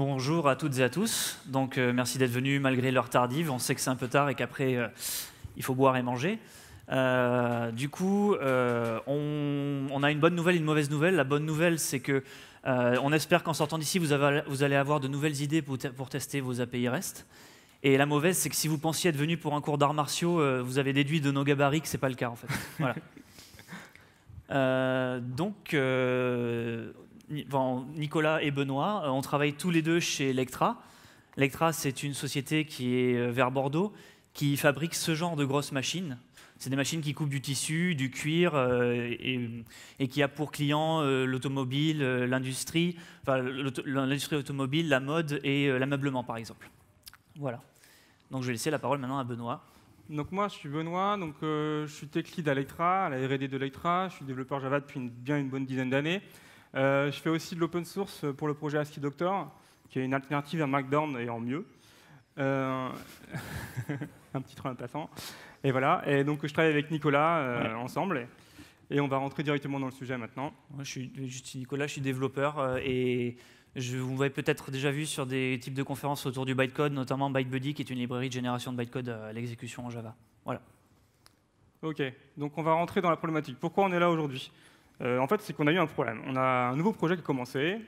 Bonjour à toutes et à tous. Donc, merci d'être venus malgré l'heure tardive. On sait que c'est un peu tard et qu'après, il faut boire et manger. On a une bonne nouvelle et une mauvaise nouvelle. La bonne nouvelle, c'est que on espère qu'en sortant d'ici, vous allez avoir de nouvelles idées pour tester vos API REST. Et la mauvaise, c'est que si vous pensiez être venu pour un cours d'arts martiaux, vous avez déduit de nos gabarits que ce n'est pas le cas, en fait. Voilà. Nicolas et Benoît, on travaille tous les deux chez Lectra. Lectra, c'est une société qui est vers Bordeaux, qui fabrique ce genre de grosses machines. C'est des machines qui coupent du tissu, du cuir, et qui a pour clients l'automobile, l'industrie automobile, la mode et l'ameublement, par exemple. Voilà. Donc je vais laisser la parole maintenant à Benoît. Donc moi, je suis Benoît, je suis tech lead à Lectra, à la R&D de Lectra. Je suis développeur Java depuis bien une bonne dizaine d'années. Je fais aussi de l'open source pour le projet ASCII Doctor, qui est une alternative à Markdown et en mieux. Un petit train en passant. Et voilà. Et donc je travaille avec Nicolas ensemble, et on va rentrer directement dans le sujet maintenant. Moi, je suis Nicolas, je suis développeur et vous m'avez peut-être déjà vu sur des types de conférences autour du bytecode, notamment ByteBuddy, qui est une librairie de génération de bytecode à l'exécution en Java. Voilà. Ok, donc on va rentrer dans la problématique. Pourquoi on est là aujourd'hui ? En fait, c'est qu'on a eu un problème. On a un nouveau projet qui a commencé.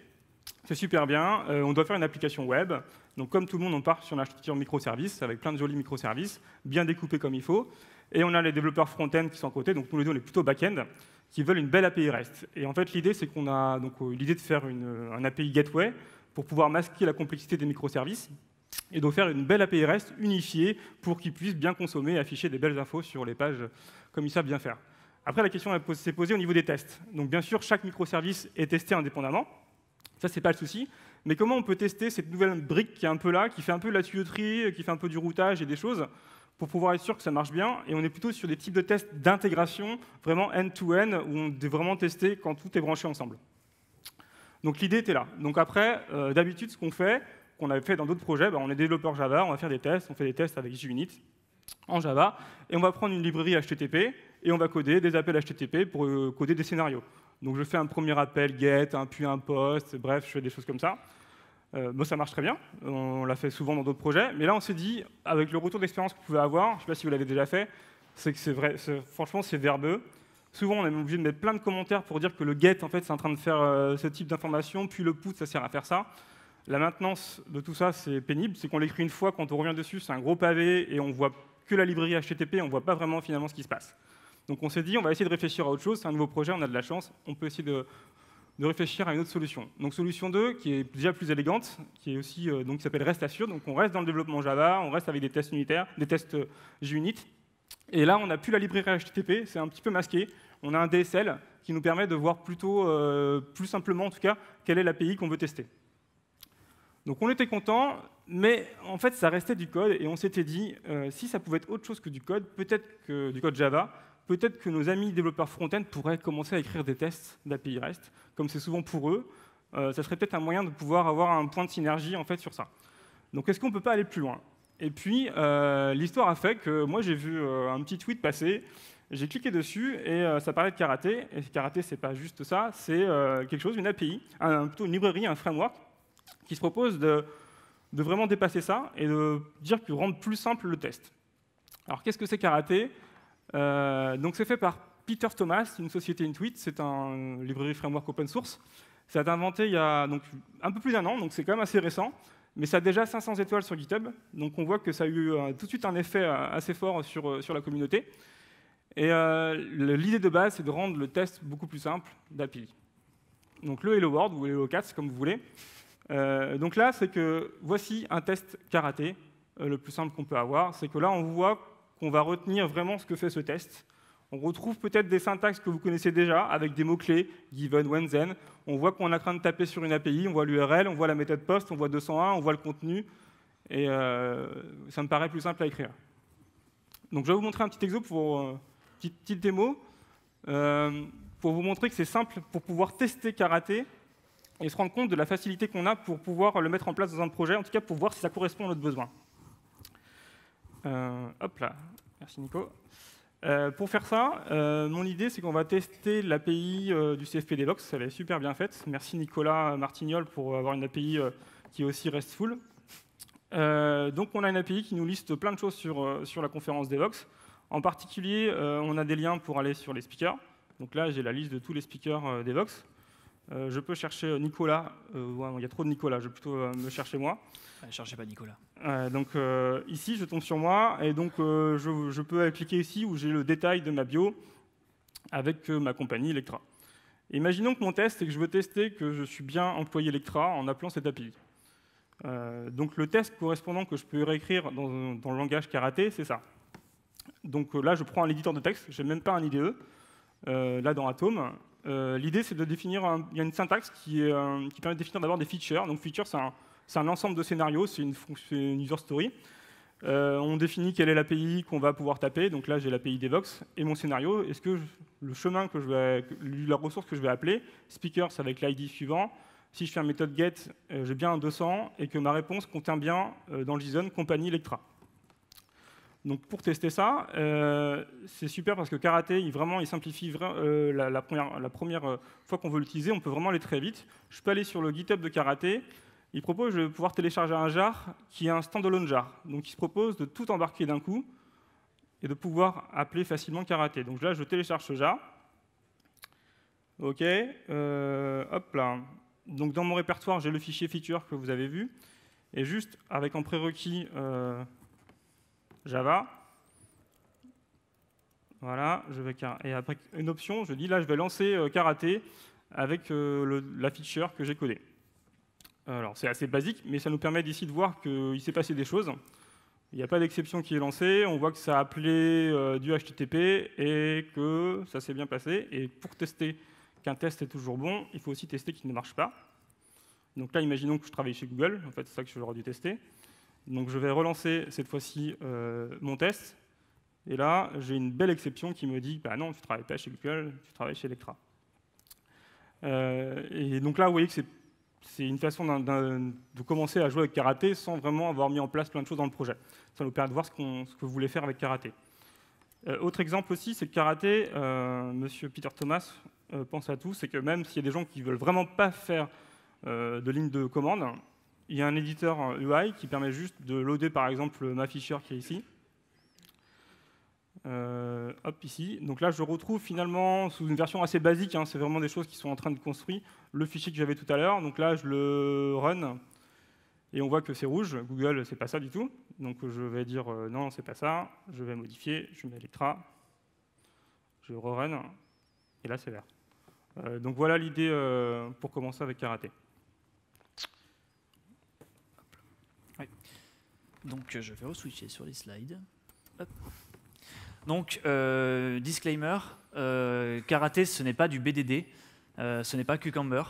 C'est super bien. On doit faire une application web. Donc, comme tout le monde, on part sur une architecture microservices avec plein de jolis microservices, bien découpés comme il faut. Et on a les développeurs front-end qui sont à côté. Donc, nous les deux, on est plutôt back-end, qui veulent une belle API REST. Et en fait, l'idée, c'est qu'on a l'idée de faire un API gateway pour pouvoir masquer la complexité des microservices et de faire une belle API REST unifiée pour qu'ils puissent bien consommer et afficher des belles infos sur les pages comme ils savent bien faire. Après, la question s'est posée au niveau des tests. Donc, bien sûr, chaque microservice est testé indépendamment. Ça, c'est pas le souci. Mais comment on peut tester cette nouvelle brique qui est un peu là, qui fait un peu de la tuyauterie, qui fait un peu du routage et des choses, pour pouvoir être sûr que ça marche bien? Et on est plutôt sur des types de tests d'intégration, vraiment end-to-end, où on doit vraiment tester quand tout est branché ensemble. Donc, l'idée était là. Donc, après, d'habitude, ce qu'on fait, qu'on avait fait dans d'autres projets, on est développeur Java, on va faire des tests, on fait des tests avec JUnit en Java, et on va prendre une librairie HTTP, et on va coder des appels HTTP pour coder des scénarios. Donc je fais un premier appel get, puis un post, bref, je fais des choses comme ça. Ça marche très bien, on l'a fait souvent dans d'autres projets, mais là on s'est dit, avec le retour d'expérience que vous pouvez avoir, je ne sais pas si vous l'avez déjà fait, c'est que c'est vrai, franchement c'est verbeux. Souvent on est obligé de mettre plein de commentaires pour dire que le get, en fait, c'est en train de faire ce type d'information, puis le put, ça sert à faire ça. La maintenance de tout ça, c'est pénible, c'est qu'on l'écrit une fois, quand on revient dessus, c'est un gros pavé, et on voit que la librairie HTTP, on ne voit pas vraiment finalement ce qui se passe. Donc on s'est dit, on va essayer de réfléchir à autre chose, c'est un nouveau projet, on a de la chance, on peut essayer de réfléchir à une autre solution. Donc solution 2, qui est déjà plus élégante, qui est aussi qui s'appelle Rest Assure, donc on reste dans le développement Java, on reste avec des tests unitaires, des tests JUnit, et là on n'a plus la librairie HTTP, c'est un petit peu masqué, on a un DSL qui nous permet de voir plutôt, plus simplement en tout cas, quelle est l'API qu'on veut tester. Donc on était content, mais en fait ça restait du code, et on s'était dit, si ça pouvait être autre chose que du code, peut-être que du code Java, peut-être que nos amis développeurs front-end pourraient commencer à écrire des tests d'API REST, comme c'est souvent pour eux. Ça serait peut-être un moyen de pouvoir avoir un point de synergie en fait, sur ça. Donc est-ce qu'on ne peut pas aller plus loin? Et puis, l'histoire a fait que moi j'ai vu un petit tweet passer, j'ai cliqué dessus, et ça parlait de karaté. Et karaté, c'est pas juste ça, c'est quelque chose, une API, plutôt une librairie, un framework, qui se propose de vraiment dépasser ça et de dire que rendre plus simple le test. Alors qu'est-ce que c'est karaté? Donc c'est fait par Peter Thomas, une société Intuit, c'est un librairie framework open source. Ça a été inventé il y a donc, un peu plus d'1 an, donc c'est quand même assez récent, mais ça a déjà 500 étoiles sur GitHub, donc on voit que ça a eu tout de suite un effet assez fort sur la communauté. Et l'idée de base, c'est de rendre le test beaucoup plus simple d'API. Donc le Hello World ou Hello Cats, comme vous voulez. Donc là, c'est que voici un test karaté, le plus simple qu'on peut avoir, c'est que là, on voit qu'on va retenir vraiment ce que fait ce test. On retrouve peut-être des syntaxes que vous connaissez déjà, avec des mots-clés, given, when, then. On voit qu'on est en train de taper sur une API, on voit l'URL, on voit la méthode post, on voit 201, on voit le contenu, et ça me paraît plus simple à écrire. Donc je vais vous montrer un petit exemple pour petite démo, pour vous montrer que c'est simple pour pouvoir tester karaté et se rendre compte de la facilité qu'on a pour pouvoir le mettre en place dans un projet, en tout cas pour voir si ça correspond à notre besoin. Hop là, merci Nico. Pour faire ça, mon idée, c'est qu'on va tester l'API du CFP Devox. Elle est super bien faite. Merci Nicolas Martignol pour avoir une API qui est aussi RESTful. Donc on a une API qui nous liste plein de choses sur la conférence Devoxx. En particulier, on a des liens pour aller sur les speakers. Donc là, j'ai la liste de tous les speakers Devoxx. Je peux chercher Nicolas. Ouais, il y a trop de Nicolas, je vais plutôt me chercher moi. Ne cherchez pas Nicolas. Donc ici, je tombe sur moi, et donc je peux cliquer ici où j'ai le détail de ma bio avec ma compagnie Electra. Imaginons que mon test, c'est que je veux tester que je suis bien employé Electra en appelant cette API. Donc le test correspondant que je peux réécrire dans le langage Karaté, c'est ça. Donc là, je prends un éditeur de texte, je n'ai même pas un IDE, là dans Atom. L'idée, c'est de définir, il y a une syntaxe qui permet de définir d'abord des features. Donc feature, c'est un ensemble de scénarios, c'est une user story. On définit quelle est l'API qu'on va pouvoir taper. Donc là, j'ai l'API Devoxx et mon scénario. Est-ce que le chemin la ressource que je vais appeler, speakers avec l'ID suivant, si je fais un méthode get, j'ai bien un 200 et que ma réponse contient bien dans le JSON compagnie Electra. Donc pour tester ça, c'est super parce que Karaté, il simplifie la première fois qu'on veut l'utiliser, on peut vraiment aller très vite. Je peux aller sur le GitHub de Karaté. Il propose de pouvoir télécharger un jar qui est un standalone jar. Donc il se propose de tout embarquer d'un coup et de pouvoir appeler facilement Karaté. Donc là, je télécharge ce jar. OK. Hop là. Donc dans mon répertoire, j'ai le fichier feature que vous avez vu. Et juste avec en prérequis Java. Voilà. Et après une option, je dis là, je vais lancer Karaté avec la feature que j'ai codée. Alors c'est assez basique, mais ça nous permet d'ici de voir qu'il s'est passé des choses. Il n'y a pas d'exception qui est lancée, on voit que ça a appelé du HTTP et que ça s'est bien passé. Et pour tester qu'un test est toujours bon, il faut aussi tester qu'il ne marche pas. Donc là, imaginons que je travaille chez Google, en fait c'est ça que j'aurais dû tester. Donc je vais relancer cette fois-ci mon test. Et là, j'ai une belle exception qui me dit bah non, tu ne travailles pas chez Google, tu travailles chez Electra. Et donc là, vous voyez que c'est une façon de commencer à jouer avec Karaté sans vraiment avoir mis en place plein de choses dans le projet. Ça nous permet de voir ce que vous voulez faire avec Karaté. Autre exemple aussi, c'est que Karaté, Monsieur Peter Thomas pense à tout, c'est que même s'il y a des gens qui ne veulent vraiment pas faire de ligne de commande, il y a un éditeur UI qui permet juste de loader par exemple ma feature qui est ici. Hop, ici. Donc là, je retrouve finalement, sous une version assez basique, c'est vraiment des choses qui sont en train de construire, le fichier que j'avais tout à l'heure. Donc là, je le run, et on voit que c'est rouge. Google, c'est pas ça du tout. Donc je vais dire non, c'est pas ça. Je vais modifier, je mets Electra, je re-run, et là, c'est vert. Donc voilà l'idée pour commencer avec Karaté. Oui. Donc je vais re-switcher sur les slides. Hop. Donc, disclaimer, Karaté, ce n'est pas du BDD, ce n'est pas Cucumber.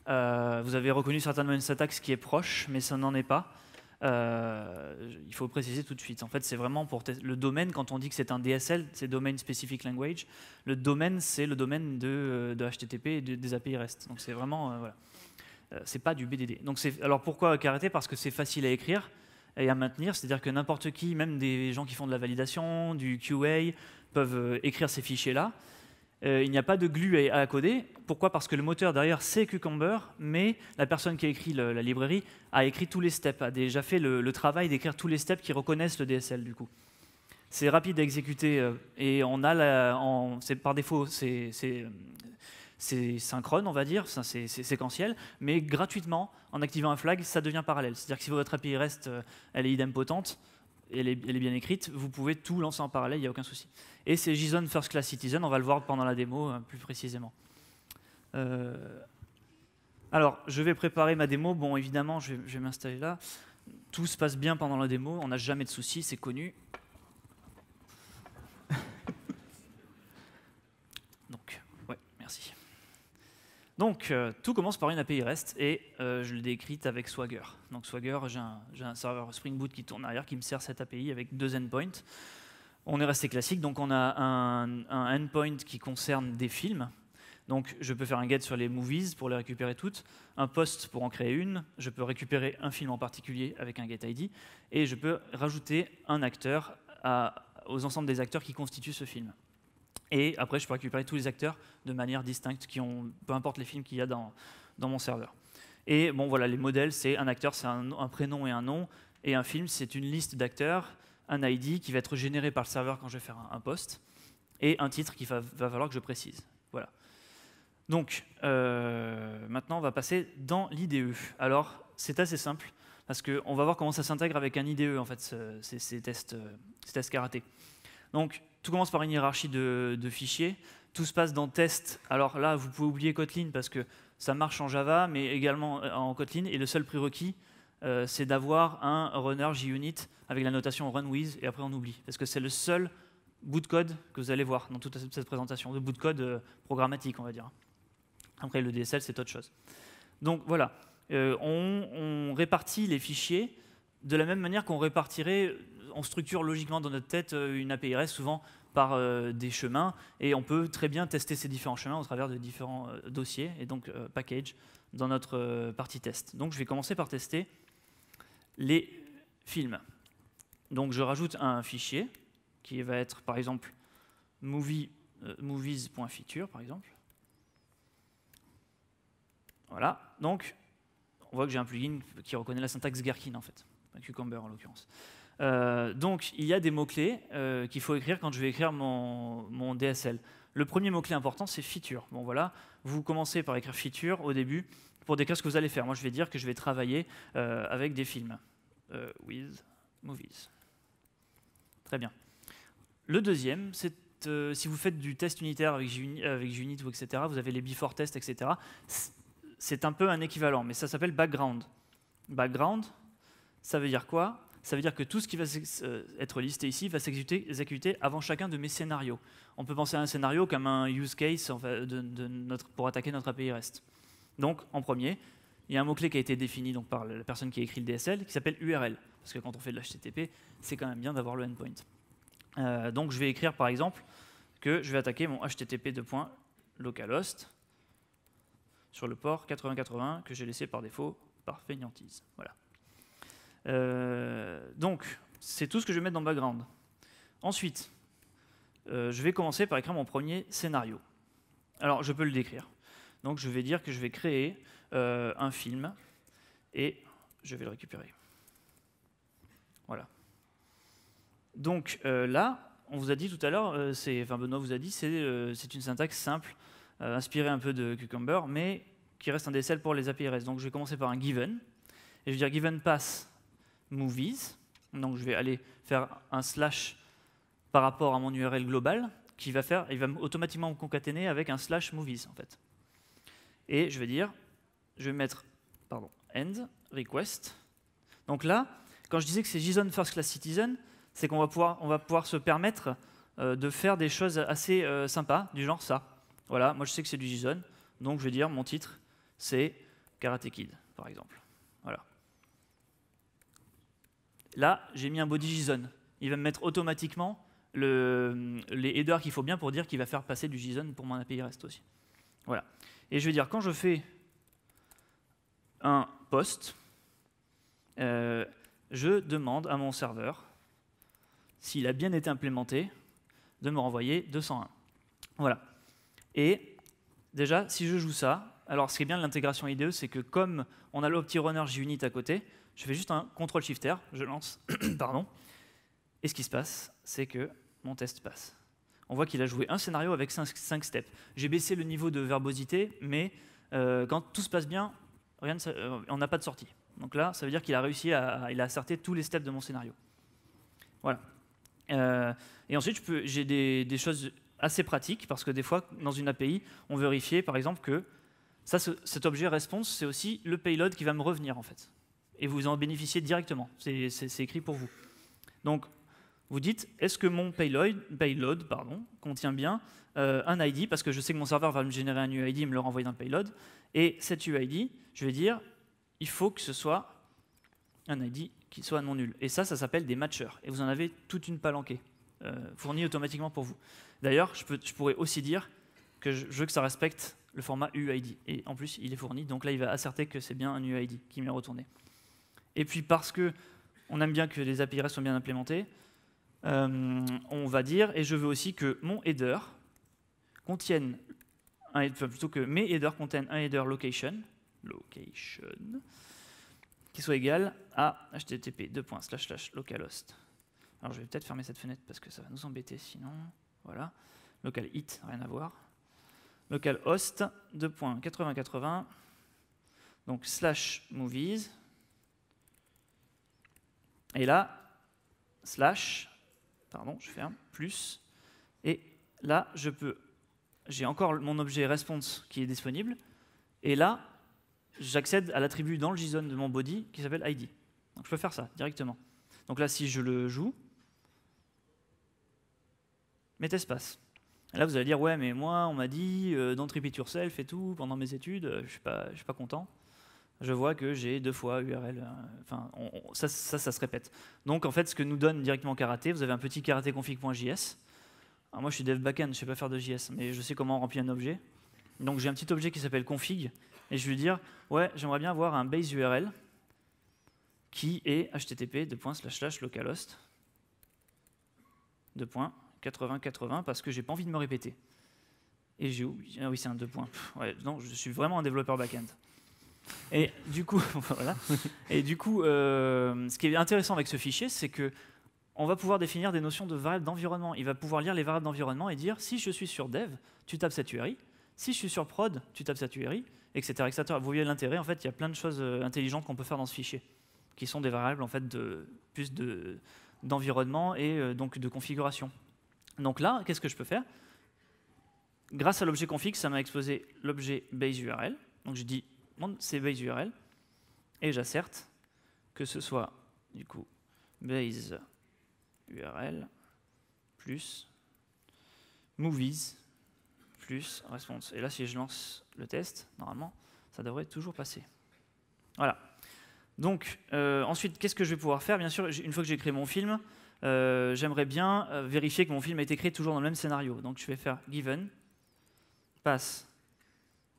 Vous avez reconnu certainement une syntaxe qui est proche, mais ça n'en est pas. Il faut préciser tout de suite. En fait, c'est vraiment pour le domaine, quand on dit que c'est un DSL, c'est Domain Specific Language. Le domaine, c'est le domaine de HTTP et des API REST. Donc, c'est vraiment, voilà. C'est pas du BDD. Donc, alors, pourquoi Karaté? Parce que c'est facile à écrire et à maintenir, c'est-à-dire que n'importe qui, même des gens qui font de la validation, du QA, peuvent écrire ces fichiers-là. Il n'y a pas de glue à coder. Pourquoi? Parce que le moteur derrière, c'est Cucumber, mais la personne qui a écrit la librairie a écrit tous les steps, a déjà fait le travail d'écrire tous les steps qui reconnaissent le DSL, du coup. C'est rapide à exécuter, et on a par défaut, c'est synchrone, on va dire, c'est séquentiel, mais gratuitement, en activant un flag, ça devient parallèle. C'est-à-dire que si votre API REST, elle est idempotente, elle est bien écrite, vous pouvez tout lancer en parallèle, il n'y a aucun souci. Et c'est JSON First Class Citizen, on va le voir pendant la démo plus précisément. Alors, je vais préparer ma démo. Bon, évidemment, je vais m'installer là. Tout se passe bien pendant la démo, on n'a jamais de soucis, c'est connu. Donc, ouais, merci. Donc, tout commence par une API REST et je l'ai décrite avec Swagger. Donc, Swagger, j'ai un serveur Spring Boot qui tourne arrière qui me sert cette API avec 2 endpoints. On est resté classique, donc on a un endpoint qui concerne des films. Donc, je peux faire un get sur les movies pour les récupérer toutes, un post pour en créer une, je peux récupérer un film en particulier avec un get ID, et je peux rajouter un acteur aux ensembles des acteurs qui constituent ce film. Et après, je peux récupérer tous les acteurs de manière distincte, peu importe les films qu'il y a dans mon serveur. Et bon, voilà, les modèles, c'est un acteur, c'est un prénom et un nom, et un film, c'est une liste d'acteurs, un ID qui va être généré par le serveur quand je vais faire un post, et un titre qu'il va falloir que je précise. Voilà. Donc, maintenant, on va passer dans l'IDE. Alors, c'est assez simple, parce qu'on va voir comment ça s'intègre avec un IDE, en fait, ces tests karaté. Donc, tout commence par une hiérarchie de fichiers. Tout se passe dans test. Alors là, vous pouvez oublier Kotlin, parce que ça marche en Java, mais également en Kotlin. Et le seul prérequis, c'est d'avoir un runner JUnit avec la notation run with, et après on oublie. Parce que c'est le seul bout de code que vous allez voir dans toute cette présentation, de bout de code programmatique, on va dire. Après, le DSL, c'est autre chose. Donc voilà, on répartit les fichiers de la même manière qu'on répartirait, on structure logiquement dans notre tête une API REST, souvent par des chemins, et on peut très bien tester ces différents chemins au travers de différents dossiers, et donc package, dans notre partie test. Donc je vais commencer par tester les films. Donc je rajoute un fichier, qui va être par exemple movies.feature, par exemple. Voilà, donc on voit que j'ai un plugin qui reconnaît la syntaxe Gherkin en fait, un Cucumber en l'occurrence. Donc il y a des mots-clés qu'il faut écrire quand je vais écrire mon DSL. Le premier mot-clé important, c'est feature. Bon voilà, vous commencez par écrire feature au début pour décrire ce que vous allez faire. Moi je vais dire que je vais travailler avec des films. With movies. Très bien. Le deuxième, c'est si vous faites du test unitaire avec JUnit ou etc., vous avez les before tests, etc. C'est un peu un équivalent, mais ça s'appelle background. Background, ça veut dire quoi? Ça veut dire que tout ce qui va être listé ici va s'exécuter avant chacun de mes scénarios. On peut penser à un scénario comme un use case pour attaquer notre API REST. Donc, en premier, il y a un mot-clé qui a été défini donc, par la personne qui a écrit le DSL, qui s'appelle URL. Parce que quand on fait de l'HTTP, c'est quand même bien d'avoir le endpoint. Donc, je vais écrire, par exemple, que je vais attaquer mon http://localhost sur le port 8080 que j'ai laissé par défaut par fainéantise. Voilà. Donc, c'est tout ce que je vais mettre dans background. Ensuite, je vais commencer par écrire mon premier scénario. Alors, je peux le décrire. Donc, je vais dire que je vais créer un film et je vais le récupérer. Voilà. Donc, là, on vous a dit tout à l'heure, Benoît vous a dit, c'est une syntaxe simple, inspirée un peu de Cucumber, mais qui reste un DSL pour les API REST. Donc, je vais commencer par un given. Et je vais dire given pass movies. Donc, je vais aller faire un slash par rapport à mon URL global il va automatiquement me concaténer avec un slash movies en fait. Et je vais mettre end request. Donc là, quand je disais que c'est JSON First Class Citizen, c'est qu'on va pouvoir se permettre de faire des choses assez sympas, du genre ça. Voilà, moi je sais que c'est du JSON, donc je vais dire mon titre, c'est Karate Kid, par exemple. Voilà. Là, j'ai mis un body JSON. Il va me mettre automatiquement les headers qu'il faut bien pour dire qu'il va faire passer du JSON pour mon API REST aussi. Voilà. Et je vais dire, quand je fais un post, je demande à mon serveur, s'il a bien été implémenté, de me renvoyer 201. Voilà. Et déjà, si je joue ça, alors ce qui est bien de l'intégration IDE, c'est que comme on a le petit runner JUnit à côté, je fais juste un CTRL-SHIFT-R, je lance, pardon, et ce qui se passe, c'est que mon test passe. On voit qu'il a joué un scénario avec 5 steps. J'ai baissé le niveau de verbosité, mais quand tout se passe bien, on n'a pas de sortie. Donc là, ça veut dire qu'il a réussi il a asserté tous les steps de mon scénario. Voilà. Et ensuite, j'ai des choses assez pratiques, parce que des fois, dans une API, on veut vérifier, par exemple, que cet objet response, c'est aussi le payload qui va me revenir, en fait. Et vous en bénéficiez directement. C'est écrit pour vous. Donc, vous dites, est-ce que mon payload contient bien un ID, parce que je sais que mon serveur va me générer un UID et me le renvoyer dans le payload. Et cet UID, je vais dire, il faut que ce soit un ID qui soit non nul. Et ça s'appelle des matchers. Et vous en avez toute une palanquée, fournie automatiquement pour vous. D'ailleurs, je pourrais aussi dire que je veux que ça respecte le format UID. Et en plus, il est fourni. Donc là, il va asserter que c'est bien un UID qui m'est retourné. Et puis, parce qu'on aime bien que les API REST soient bien implémentées, on va dire, et je veux aussi que mon header contienne, plutôt que mes headers contiennent un header location, location qui soit égal à http://localhost. Alors je vais peut-être fermer cette fenêtre parce que ça va nous embêter sinon. Voilà. Localhost, rien à voir. Localhost 2.8080 donc /movies et là pardon, je ferme plus et là j'ai encore mon objet response qui est disponible et là j'accède à l'attribut dans le JSON de mon body qui s'appelle ID. Donc je peux faire ça directement. Donc là si je le joue, mes tests passent. Et là vous allez dire ouais mais moi on m'a dit don't repeat yourself et tout pendant mes études, je suis pas content. Je vois que j'ai 2 fois URL, enfin ça se répète. Donc en fait ce que nous donne directement Karate, vous avez un petit karateconfig.js. Alors moi je suis dev backend, je sais pas faire de JS, mais je sais comment remplir un objet. Donc j'ai un petit objet qui s'appelle config et je vais dire ouais j'aimerais bien avoir un base URL qui est http://localhost 2.8080 parce que j'ai pas envie de me répéter. Et j'ai oublié, ah oui c'est un 2 points. Ouais, non, je suis vraiment un développeur backend. Et du coup, voilà. Et du coup, ce qui est intéressant avec ce fichier, c'est que on va pouvoir définir des notions de variables d'environnement. Il va pouvoir lire les variables d'environnement et dire si je suis sur dev, tu tapes cette URI. Si je suis sur prod, tu tapes cette URI, etc., etc. Vous voyez l'intérêt. En fait, il y a plein de choses intelligentes qu'on peut faire dans ce fichier, qui sont des variables en fait d'environnement et donc de configuration. Donc là, qu'est-ce que je peux faire? Grâce à l'objet config, ça m'a exposé l'objet base URL. Donc je dis c'est base URL et j'asserte que ce soit du coup base URL plus movies plus response. Et là si je lance le test, normalement ça devrait toujours passer. Voilà. Donc ensuite qu'est-ce que je vais pouvoir faire? Bien sûr, une fois que j'ai créé mon film, j'aimerais bien vérifier que mon film a été créé toujours dans le même scénario. Donc je vais faire given pass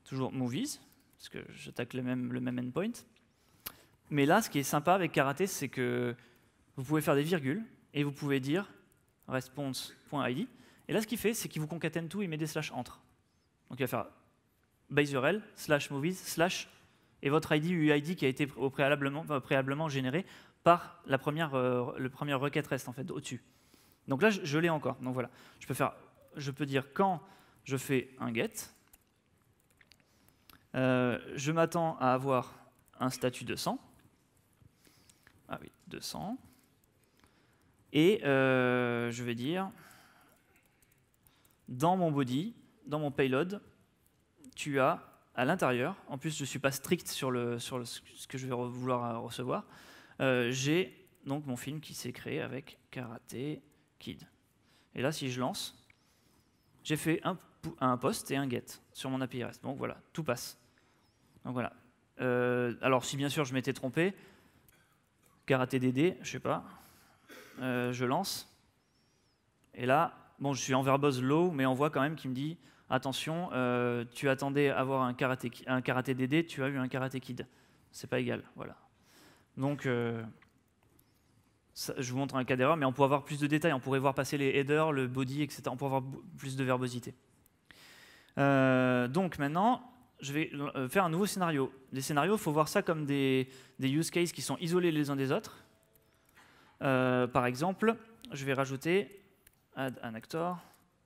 toujours movies parce que j'attaque le même endpoint. Mais là, ce qui est sympa avec Karate, c'est que vous pouvez faire des virgules et vous pouvez dire response.id. Et là, ce qu'il fait, c'est qu'il vous concatène tout et met des slash entre. Donc il va faire base URL, /movies, / et votre ID UID qui a été préalablement généré par le première requête REST en fait, au-dessus. Donc là, je l'ai encore. Donc voilà, je peux dire quand je fais un get, je m'attends à avoir un statut 200. Ah oui, 200. Et je vais dire, dans mon body, dans mon payload, tu as à l'intérieur, en plus je ne suis pas strict sur ce que je vais vouloir recevoir, j'ai donc mon film qui s'est créé avec Karate Kid. Et là, si je lance, j'ai fait un post et un get sur mon API REST. Donc voilà, tout passe. Donc voilà. Alors si bien sûr je m'étais trompé, Karate DD, je sais pas, je lance. Et là, bon, je suis en verbose low, mais on voit quand même qu'il me dit attention, tu attendais à avoir un Karate DD, tu as eu un Karate Kid. C'est pas égal, voilà. Donc je vous montre un cas d'erreur, mais on pourrait avoir plus de détails. On pourrait voir passer les headers, le body, etc. On pourrait avoir plus de verbosité. Donc maintenant, je vais faire un nouveau scénario. Les scénarios, il faut voir ça comme des use cases qui sont isolés les uns des autres. Par exemple, je vais rajouter add an actor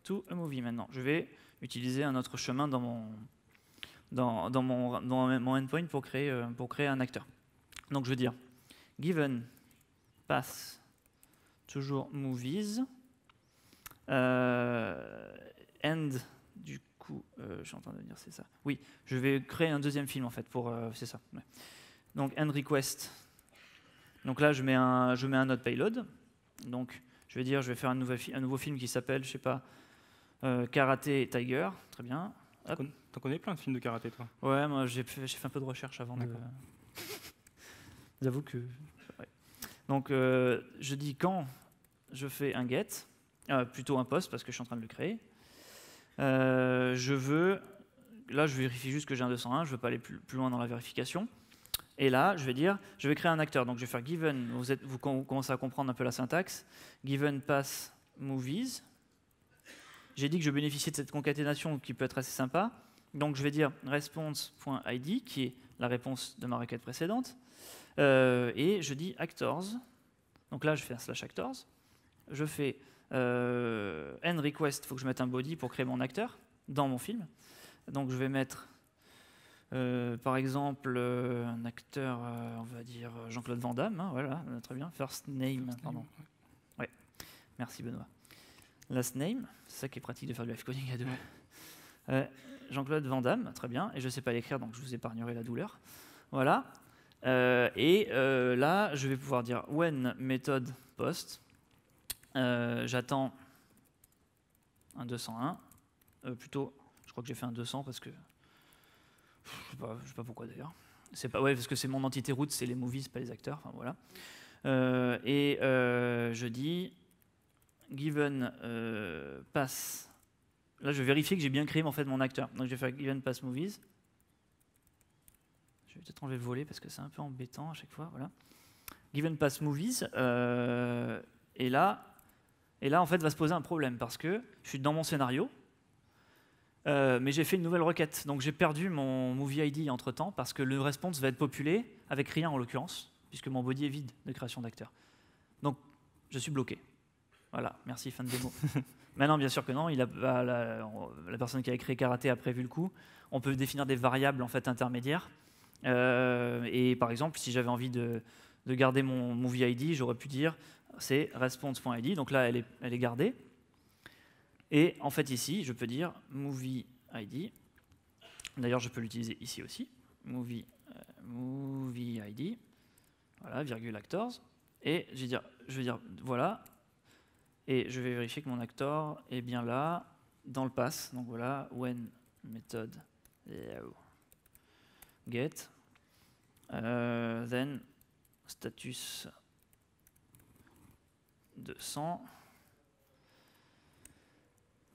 to a movie maintenant. Je vais utiliser un autre chemin dans mon endpoint pour créer un acteur. Donc je veux dire given pass toujours movies and du coup je suis en train de dire c'est ça. Oui, je vais créer un deuxième film en fait pour c'est ça. Ouais. Donc end request. Donc là je mets un autre payload. Donc je vais dire je vais faire un nouveau film qui s'appelle je sais pas Karate Tiger. Très bien. T'en connais plein de films de karaté toi? Ouais, moi j'ai fait un peu de recherche avant de. J'avoue que. Ouais. Donc je dis quand je fais un get, plutôt un post parce que je suis en train de le créer. Là je vérifie juste que j'ai un 201, je ne veux pas aller plus loin dans la vérification. Et là je vais dire, je vais créer un acteur. Donc je vais faire given, vous commencez à comprendre un peu la syntaxe, given pass movies. J'ai dit que je bénéficiais de cette concaténation qui peut être assez sympa. Donc je vais dire response.id, qui est la réponse de ma requête précédente, et je dis actors. Donc là, je fais un /actors. Je fais endRequest, il faut que je mette un body pour créer mon acteur dans mon film. Donc je vais mettre, par exemple, un acteur, on va dire Jean-Claude Van Damme, hein, voilà, très bien. First name, pardon. Ouais, merci Benoît. Last name, c'est ça qui est pratique de faire du live coding à deux. Jean-Claude Van Damme, très bien, et je ne sais pas l'écrire, donc je vous épargnerai la douleur. Voilà. Là, je vais pouvoir dire when method post. J'attends un 201. Plutôt, je crois que j'ai fait un 200 parce que je sais pas pourquoi d'ailleurs. C'est pas parce que c'est mon entité root, c'est les movies, pas les acteurs. Enfin voilà. Je dis given pass. Là, je vais vérifier que j'ai bien créé en fait mon acteur. Donc je vais faire given pass movies. Je vais peut-être enlever le volet parce que c'est un peu embêtant à chaque fois. Voilà. Given pass movies. Et là, en fait, va se poser un problème parce que je suis dans mon scénario, mais j'ai fait une nouvelle requête. Donc j'ai perdu mon movie ID entre-temps parce que le response va être populé avec rien en l'occurrence, puisque mon body est vide de création d'acteur. Donc je suis bloqué. Voilà, merci, fin de démo. Maintenant, bien sûr que non, la personne qui a créé Karaté a prévu le coup. On peut définir des variables en fait intermédiaires. Et par exemple, si j'avais envie de garder mon movie ID, j'aurais pu dire c'est response.id, donc là elle est gardée. Et en fait ici, je peux dire movie ID. D'ailleurs, je peux l'utiliser ici aussi. Movie ID. Voilà, virgule actors. Et je vais dire voilà. Et je vais vérifier que mon actor est bien là, dans le pass. Donc voilà, when method get. Then status 200.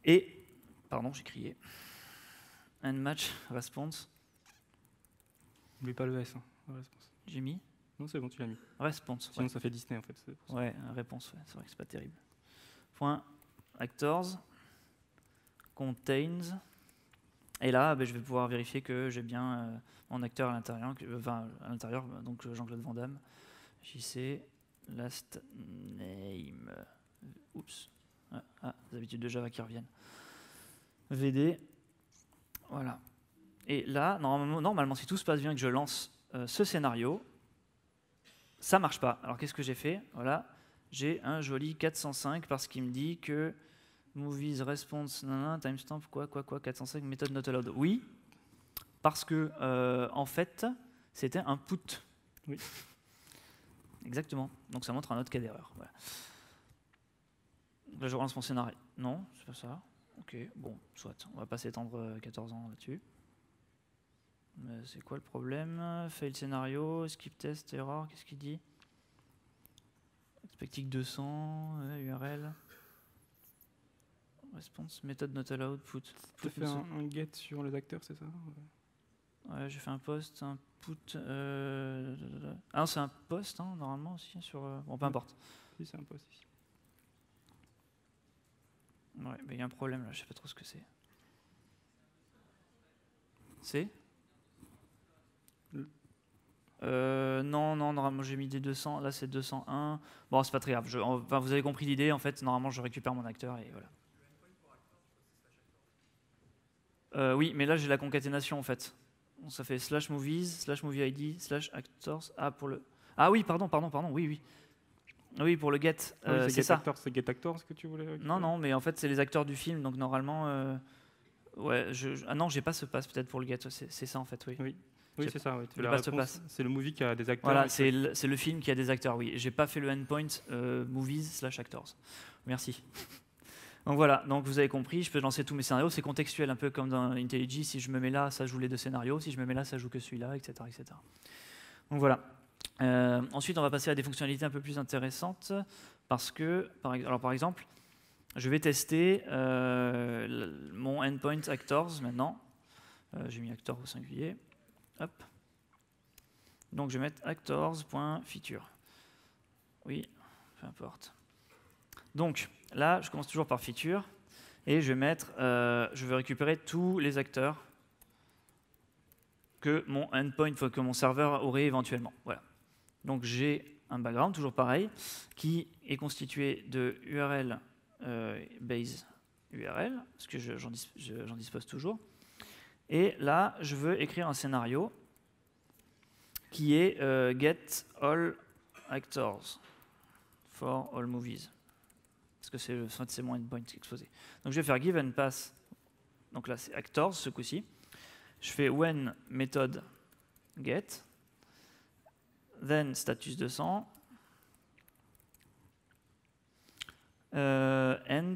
Et, pardon, j'ai crié. And match response. N'oublie pas le S. Hein, response. J'ai mis. Non, c'est bon, tu l'as mis. Response. Sinon, ça fait Disney en fait. Ouais, réponse, ouais, c'est vrai que c'est pas terrible. Point actors contains. Et là, je vais pouvoir vérifier que j'ai bien mon acteur à l'intérieur, donc Jean-Claude Van Damme. JC, last name. Oups. Les habitudes de Java qui reviennent. VD. Voilà. Et là, normalement, si tout se passe bien et que je lance ce scénario, ça marche pas. Alors qu'est-ce que j'ai fait? Voilà. J'ai un joli 405 parce qu'il me dit que movies response timestamp quoi 405 method not allowed. Oui, parce que en fait c'était un put. Oui. Exactement. Donc ça montre un autre cas d'erreur. Voilà. Là je relance mon scénario. Non, c'est pas ça. Ok, bon, soit. On va pas s'étendre 14 ans là-dessus. C'est quoi le problème? Fail scénario, skip test, error, qu'est-ce qu'il dit? Expecting 200, URL. Response, method not allowed, put. Tu as fait un get sur les acteurs, c'est ça? Ouais, j'ai fait un post, un put. Ah non, c'est un post, hein, normalement aussi, sur. Bon, peu importe. Oui, c'est un post ici. Ouais, mais il y a un problème là, je sais pas trop ce que c'est. C'est non, normalement j'ai mis des 200, là c'est 201. Bon, c'est pas très grave, vous avez compris l'idée, en fait, normalement je récupère mon acteur et voilà. Oui, mais là j'ai la concaténation en fait. Ça fait /movies, /movie ID, /actors. Ah oui, pardon, oui. Oui, pour le get, c'est ça. C'est get actors que tu voulais récupérer? Non, mais en fait c'est les acteurs du film, donc normalement... ouais, ah non, j'ai pas ce pass peut-être pour le get, c'est ça en fait, oui. Oui, c'est ça. Oui. C'est le movie qui a des acteurs. Voilà, c'est le film qui a des acteurs, oui. J'ai pas fait le endpoint movies /actors. Merci. Donc voilà, donc vous avez compris, je peux lancer tous mes scénarios. C'est contextuel, un peu comme dans IntelliJ. Si je me mets là, ça joue les deux scénarios. Si je me mets là, ça joue que celui-là, etc., etc. Donc voilà. Ensuite, on va passer à des fonctionnalités un peu plus intéressantes parce que, par exemple, je vais tester mon endpoint actors maintenant. J'ai mis actors au singulier. Hop. Donc je vais mettre actors.feature. Oui, peu importe. Donc là, je commence toujours par feature et je vais récupérer tous les acteurs que mon endpoint, que mon serveur aurait éventuellement. Voilà. Donc j'ai un background, toujours pareil, qui est constitué de URL base URL, parce que j'en dispose toujours. Et là, je veux écrire un scénario qui est get all actors for all movies. Parce que c'est mon endpoint exposé. Donc je vais faire give and pass. Donc là, c'est actors ce coup-ci. Je fais when méthode get, then status 200, and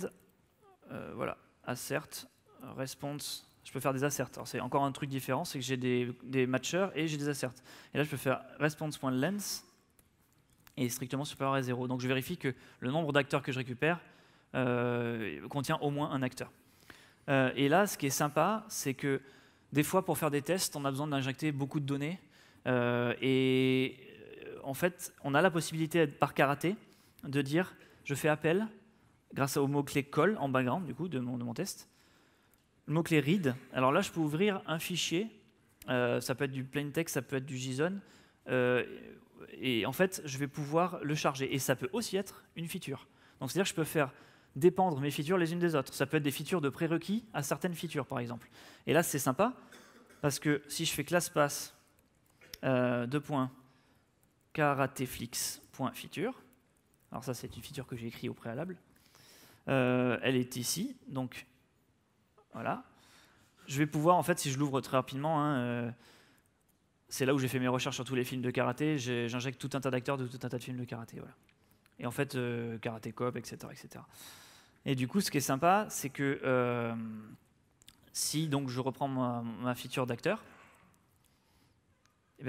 voilà, assert, response. Je peux faire des asserts. Alors c'est encore un truc différent, c'est que j'ai des matchers et j'ai des asserts. Et là, je peux faire response.length et strictement supérieur à 0. Donc je vérifie que le nombre d'acteurs que je récupère contient au moins un acteur. Et là, ce qui est sympa, c'est que des fois, pour faire des tests, on a besoin d'injecter beaucoup de données. En fait, on a la possibilité, par karaté, de dire je fais appel, grâce au mot-clé call en background du coup, de mon test, le mot-clé read. Alors là, je peux ouvrir un fichier. Ça peut être du plain text, ça peut être du JSON. Et en fait, je vais pouvoir le charger. Et ça peut aussi être une feature. Donc, c'est-à-dire que je peux faire dépendre mes features les unes des autres. Ça peut être des features de prérequis à certaines features, par exemple. Et là, c'est sympa, parce que si je fais classPass karateflix.feature, alors ça, c'est une feature que j'ai écrite au préalable, elle est ici, donc voilà. Je vais pouvoir, en fait, si je l'ouvre très rapidement, c'est là où j'ai fait mes recherches sur tous les films de karaté, j'injecte tout un tas d'acteurs de tout un tas de films de karaté. Voilà. Et en fait, karaté cop, etc., etc. Et du coup, ce qui est sympa, c'est que si donc, je reprends ma feature d'acteur,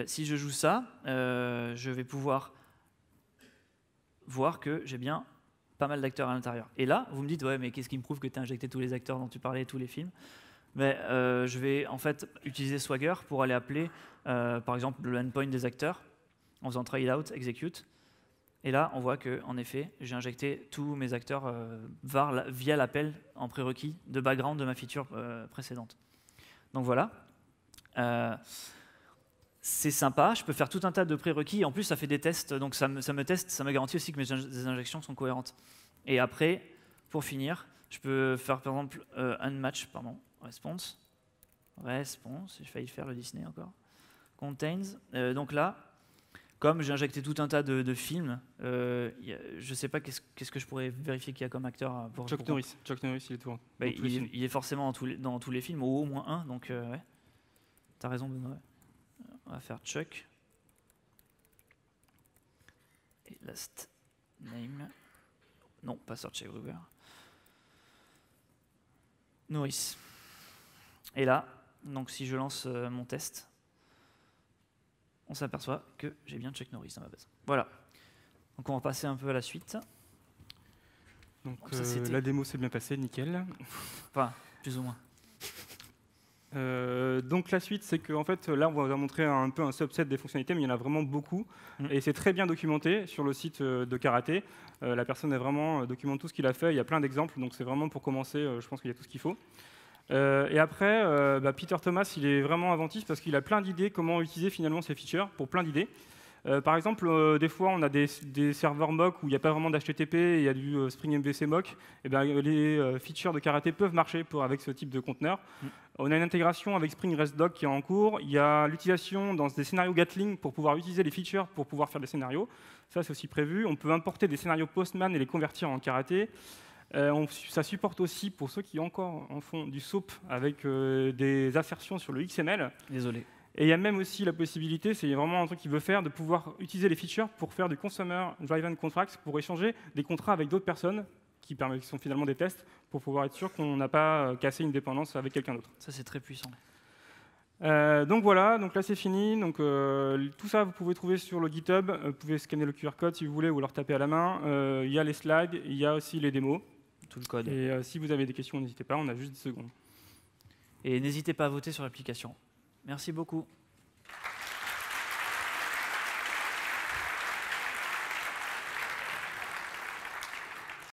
si je joue ça, je vais pouvoir voir que j'ai bien pas mal d'acteurs à l'intérieur. Et là, vous me dites, ouais, mais qu'est-ce qui me prouve que tu as injecté tous les acteurs dont tu parlais, tous les films? Je vais en fait utiliser Swagger pour aller appeler, par exemple, le endpoint des acteurs en faisant try out, execute. Et là, on voit qu'en effet, j'ai injecté tous mes acteurs via l'appel en prérequis de background de ma feature précédente. Donc voilà. C'est sympa, je peux faire tout un tas de prérequis. En plus, ça fait des tests, donc ça me teste, ça me garantit aussi que mes injections sont cohérentes. Et après, pour finir, je peux faire par exemple unmatch, response, j'ai failli faire le Disney encore, contains. Donc là, comme j'ai injecté tout un tas de films, je ne sais pas qu'est-ce que je pourrais vérifier qu'il y a comme acteur. Chuck Norris, il est tout. Il est forcément dans tous les films, ou au moins un, donc ouais. T'as raison, Benoît. On va faire Chuck. Et last name. Non, pas search everywhere. Norris. Et là, donc si je lance mon test, on s'aperçoit que j'ai bien Chuck Norris dans ma base. Voilà. Donc on va passer un peu à la suite. Donc la démo s'est bien passée, nickel. Enfin, plus ou moins. Donc la suite, c'est qu'en fait, là, on va vous montrer un peu un subset des fonctionnalités, mais il y en a vraiment beaucoup. Et c'est très bien documenté sur le site de Karaté. La personne a vraiment documenté tout ce qu'il a fait. Il y a plein d'exemples, donc c'est vraiment pour commencer, je pense qu'il y a tout ce qu'il faut. Et après, Peter Thomas, il est vraiment inventif parce qu'il a plein d'idées comment utiliser finalement ces features pour plein d'idées. Par exemple, des fois, on a des serveurs mock où il n'y a pas vraiment d'HTTP et il y a du Spring MVC mock. Et les features de Karaté peuvent marcher avec ce type de conteneur. On a une intégration avec Spring REST-Doc qui est en cours. Il y a l'utilisation dans des scénarios Gatling pour pouvoir utiliser les features pour pouvoir faire des scénarios. Ça, c'est aussi prévu. On peut importer des scénarios Postman et les convertir en Karaté. Ça supporte aussi, pour ceux qui encore en font, du SOAP avec des assertions sur le XML. Désolé. Et il y a même aussi la possibilité, c'est vraiment un truc qu'il veut faire, de pouvoir utiliser les features pour faire du Consumer Driven Contracts, pour échanger des contrats avec d'autres personnes qui sont finalement des tests, pour pouvoir être sûr qu'on n'a pas cassé une dépendance avec quelqu'un d'autre. Ça, c'est très puissant. Donc voilà, donc là c'est fini. Donc, tout ça, vous pouvez trouver sur le GitHub. Vous pouvez scanner le QR code si vous voulez ou leur taper à la main. Il y a les slides, il y a aussi les démos. Tout le code. Et si vous avez des questions, n'hésitez pas, on a juste 10 secondes. Et n'hésitez pas à voter sur l'application. Merci beaucoup.